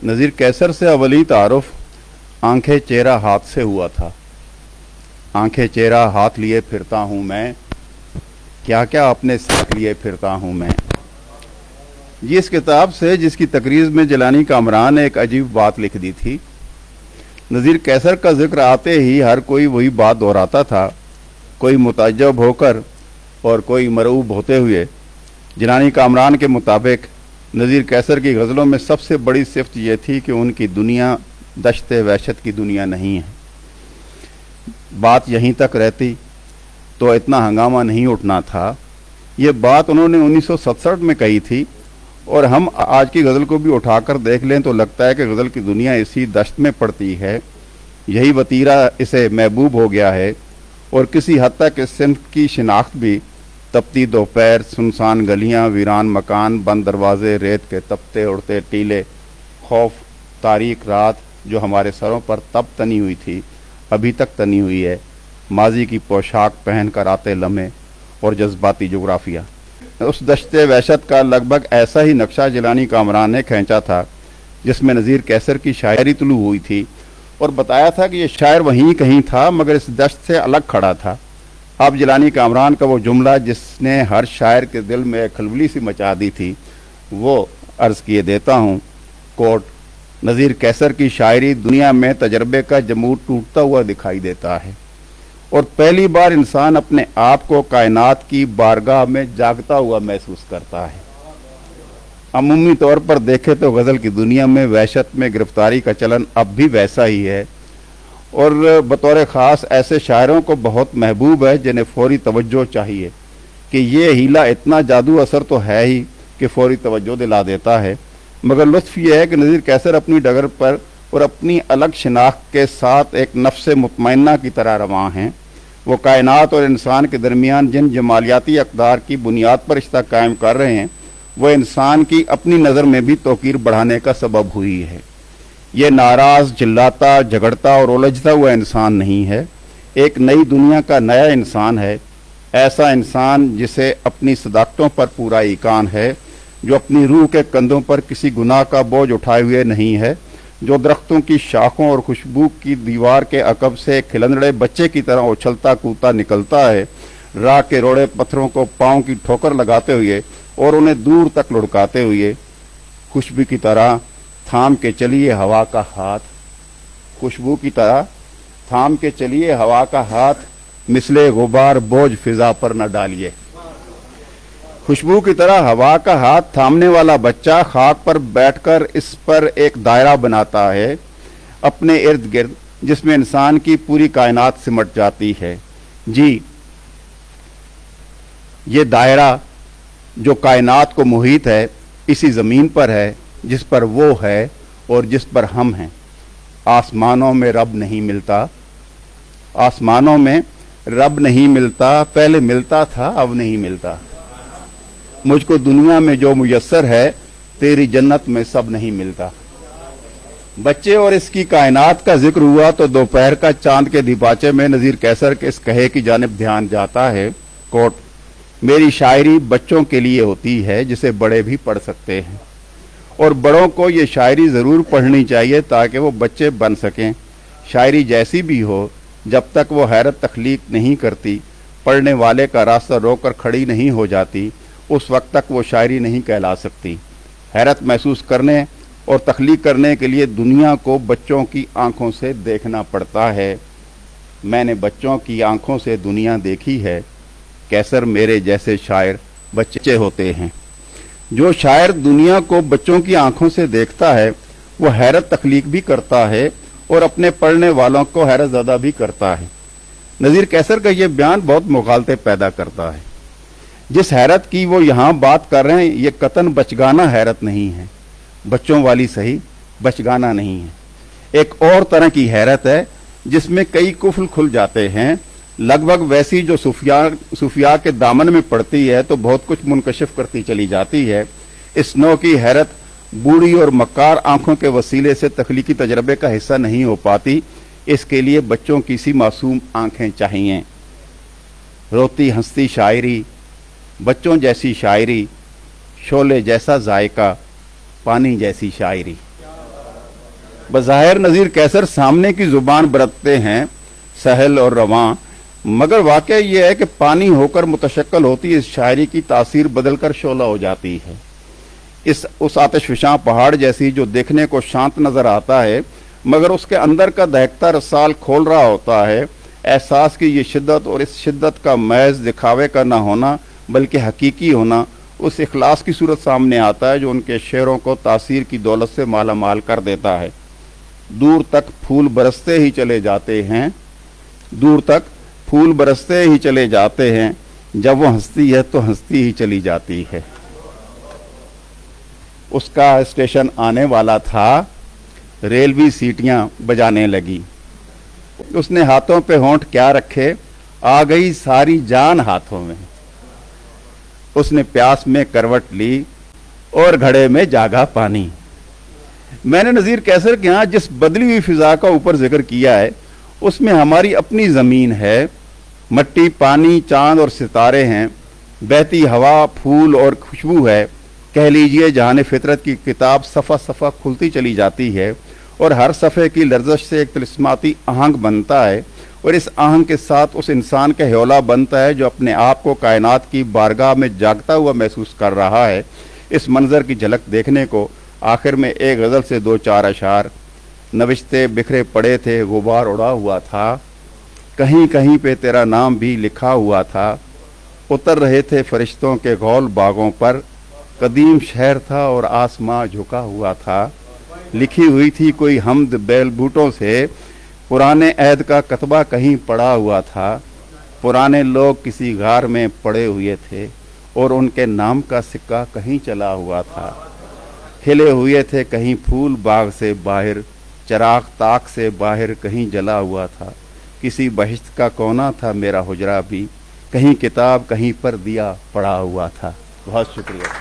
नज़ीर कैसर से अवली तारुफ आंखें चेहरा हाथ से हुआ था। आंखें चेहरा हाथ लिए फिरता हूँ मैं, क्या क्या अपने साथ लिए फिरता हूँ मैं। ये इस किताब से जिसकी तकरीज़ में जिलानी कामरान ने एक अजीब बात लिख दी थी। नज़ीर कैसर का जिक्र आते ही हर कोई वही बात दोहराता था, कोई मुताज्जब होकर और कोई मरऊब होते हुए। जिलानी कामरान के मुताबिक नज़ीर कैसर की गज़लों में सबसे बड़ी सिफ्त यह थी कि उनकी दुनिया दश्ते वहशत की दुनिया नहीं है। बात यहीं तक रहती तो इतना हंगामा नहीं उठना था। ये बात उन्होंने 1967 में कही थी, और हम आज की गज़ल को भी उठाकर देख लें तो लगता है कि गज़ल की दुनिया इसी दश्त में पड़ती है। यही वतीरा इसे महबूब हो गया है, और किसी हद तक इस सिंफ की शिनाख्त भी तपती दोपहर, सुनसान गलियां, वीरान मकान, बंद दरवाजे, रेत के तपते उड़ते टीले, खौफ तारीक रात जो हमारे सरों पर तब तनी हुई थी अभी तक तनी हुई है, माजी की पोशाक पहन कर आते लम्हे और जज्बाती जोग्राफिया। उस दश्ते वहशत का लगभग ऐसा ही नक्शा जिलानी कामरान ने खींचा था जिसमें नज़ीर कैसर की शायरी तुलू हुई थी, और बताया था कि ये शायर वहीं कहीं था मगर इस दश्त से अलग खड़ा था। अब जिलानी कामरान का वो जुमला जिसने हर शायर के दिल में खलबली सी मचा दी थी वो अर्ज़ किए देता हूँ। कोट, नज़ीर कैसर की शायरी दुनिया में तजर्बे का जमूर टूटता हुआ दिखाई देता है, और पहली बार इंसान अपने आप को कायनात की बारगाह में जागता हुआ महसूस करता है। अमूमी तौर पर देखें तो गज़ल की दुनिया में वहशत में गिरफ्तारी का चलन अब भी वैसा ही है, और बतौर ख़ास ऐसे शायरों को बहुत महबूब है जिन्हें फौरी तवज्जो चाहिए कि ये हीला इतना जादू असर तो है ही कि फौरी तवज्जो दिला देता है। मगर लुत्फ़ ये है कि नज़ीर कैसर अपनी डगर पर और अपनी अलग शिनाख्त के साथ एक नफ्स मुतमइन्ना की तरह रवां हैं। वो कायनात और इंसान के दरमियान जिन जमालियाती अक़दार की बुनियाद पर रिश्ता कायम कर रहे हैं वो इंसान की अपनी नज़र में भी तौक़ीर बढ़ाने का सबब हुई है। ये नाराज़, चिल्लाता, झगड़ता और उलझता हुआ इंसान नहीं है, एक नई दुनिया का नया इंसान है। ऐसा इंसान जिसे अपनी सदाकतों पर पूरा ईकान है, जो अपनी रूह के कंधों पर किसी गुनाह का बोझ उठाए हुए नहीं है, जो दरख्तों की शाखों और खुशबू की दीवार के अकब से खिलंदड़े बच्चे की तरह उछलता कूदता निकलता है, राह के रोड़े पत्थरों को पाँव की ठोकर लगाते हुए और उन्हें दूर तक लुढ़काते हुए। खुशबू की तरह थाम के चलिए हवा का हाथ, खुशबू की तरह थाम के चलिए हवा का हाथ, मिसले गुबार बोझ फिजा पर न डालिए। खुशबू की तरह हवा का हाथ थामने वाला बच्चा खाक पर बैठकर इस पर एक दायरा बनाता है अपने इर्द गिर्द, जिसमें इंसान की पूरी कायनात सिमट जाती है। जी, ये दायरा जो कायनात को मुहित है इसी ज़मीन पर है जिस पर वो है और जिस पर हम हैं। आसमानों में रब नहीं मिलता, आसमानों में रब नहीं मिलता, पहले मिलता था अब नहीं मिलता। मुझको दुनिया में जो मुयस्सर है तेरी जन्नत में सब नहीं मिलता। बच्चे और इसकी कायनात का जिक्र हुआ तो दोपहर का चांद के दिबाचे में नज़ीर कैसर के इस कहे की जानिब ध्यान जाता है। कोट, मेरी शायरी बच्चों के लिए होती है जिसे बड़े भी पढ़ सकते हैं, और बड़ों को ये शायरी ज़रूर पढ़नी चाहिए ताकि वो बच्चे बन सकें। शायरी जैसी भी हो, जब तक वो हैरत तख्लीक नहीं करती, पढ़ने वाले का रास्ता रोककर खड़ी नहीं हो जाती, उस वक्त तक वो शायरी नहीं कहला सकती। हैरत महसूस करने और तख्लीक करने के लिए दुनिया को बच्चों की आंखों से देखना पड़ता है। मैंने बच्चों की आंखों से दुनिया देखी है, कैसर मेरे जैसे शायर बच्चे होते हैं। जो शायर दुनिया को बच्चों की आंखों से देखता है वो हैरत तख्लीक भी करता है और अपने पढ़ने वालों को हैरत ज़दा भी करता है। नज़ीर कैसर का ये बयान बहुत मुखालते पैदा करता है। जिस हैरत की वो यहाँ बात कर रहे हैं ये कतन बचगाना हैरत नहीं है, बच्चों वाली सही, बचगाना नहीं है। एक और तरह की हैरत है जिसमें कई कुफल खुल जाते हैं, लगभग वैसी जो सूफिया के दामन में पड़ती है तो बहुत कुछ मुनकशिफ करती चली जाती है। इस नौ की हैरत बूढ़ी और मक्कार आंखों के वसीले से तख्लीकी तजर्बे का हिस्सा नहीं हो पाती। इसके लिए बच्चों की सी मासूम आंखें चाहिए। रोती हंसती शायरी, बच्चों जैसी शायरी, शोले जैसा जायका, पानी जैसी शायरी। बज़ाहिर नज़ीर कैसर सामने की जुबान बरतते हैं सहल और रवां, मगर वाक़या ये है कि पानी होकर मुतशक्कल होती इस शायरी की तासीर बदलकर शोला हो जाती है। उस आतिशफशां पहाड़ जैसी जो देखने को शांत नजर आता है मगर उसके अंदर का दहकता रसाल खोल रहा होता है। एहसास की ये शिद्दत और इस शिद्दत का महज दिखावे का ना होना बल्कि हकीकी होना उस इखलास की सूरत सामने आता है जो उनके शेरों को तासीर की दौलत से माला माल कर देता है। दूर तक फूल बरसते ही चले जाते हैं, दूर तक फूल बरसते ही चले जाते हैं, जब वो हंसती है तो हंसती ही चली जाती है। उसका स्टेशन आने वाला था, रेलवे सीटियां बजाने लगी। उसने हाथों पे होंठ क्या रखे, आ गई सारी जान हाथों में। उसने प्यास में करवट ली और घड़े में जागा पानी। मैंने नज़ीर कैसर के यहाँ जिस बदली हुई फिजा का ऊपर जिक्र किया है उसमें हमारी अपनी ज़मीन है, मट्टी, पानी, चांद और सितारे हैं, बहती हवा, फूल और खुशबू है। कह लीजिए जहान फितरत की किताब सफ़ा सफ़ा खुलती चली जाती है और हर सफ़े की लर्ज़श से एक तिलिस्माती आहंग बनता है और इस आहंग के साथ उस इंसान का ह्योला बनता है जो अपने आप को कायनात की बारगाह में जागता हुआ महसूस कर रहा है। इस मंजर की झलक देखने को आखिर में एक गज़ल से दो चार अशार। नविश्ते बिखरे पड़े थे, गुबार उड़ा हुआ था, कहीं कहीं पे तेरा नाम भी लिखा हुआ था। उतर रहे थे फरिश्तों के गौल बागों पर, कदीम शहर था और आसमां झुका हुआ था। लिखी हुई थी कोई हमद बैल बूटों से, पुराने अहद का कतबा कहीं पड़ा हुआ था। पुराने लोग किसी गार में पड़े हुए थे और उनके नाम का सिक्का कहीं चला हुआ था। खिले हुए थे कहीं फूल बाग से बाहर, चराग ताक से बाहर कहीं जला हुआ था। किसी बहिश्त का कोना था मेरा हुजरा भी, कहीं किताब कहीं पर दिया पड़ा हुआ था। बहुत शुक्रिया।